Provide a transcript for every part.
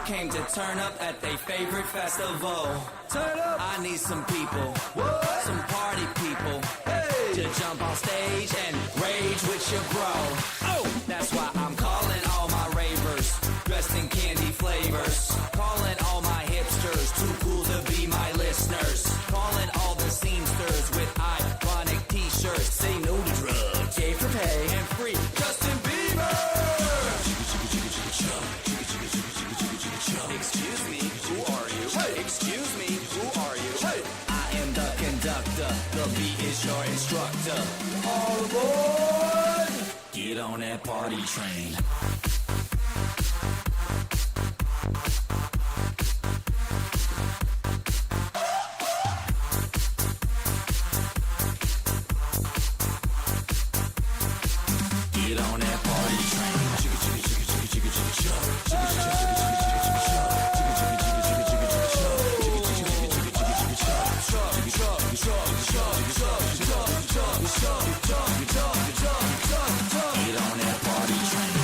came to turn up at their favorite festival. Turn up. I need some people, some party people, to jump on stage and rage with your bro. Oh, that's why I'm calling all my ravers, dressed in candy flavors. Calling all my hipsters, too cool to be my listeners. Calling all the scenesters with ironic t-shirts. Say no to drugs, gay for pay, and free Justin Bieber. Excuse me, who are you? Hey. Excuse me, who are you? Hey. I am the conductor, the beat is your instructor. All aboard! Get on that party train. Get on that party train. Get on that party train.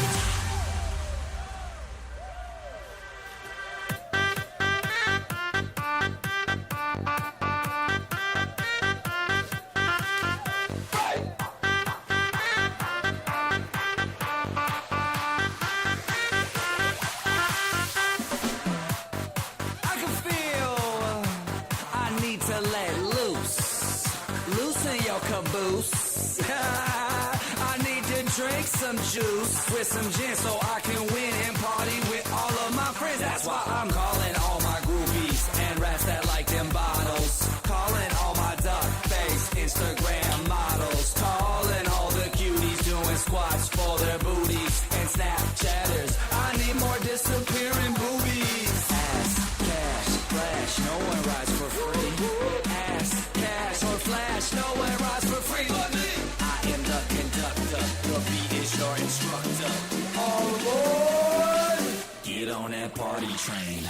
I can feel I need to let loose. Loosen your caboose. I need to drink some juice with some gin so I can win and party with all of my friends. That's why I'm calling all my groupies and rats that like them bottles. Calling all my duck face Instagram models. Calling all the cuties doing squats for their booties and Snapchatters. I need more disappearing boobies. Ass, cash, flash, no one rides for free. Ass, cash, or flash, no one rides for free but me. I am the conductor, the beat is your instructor. All aboard! Get on that party train.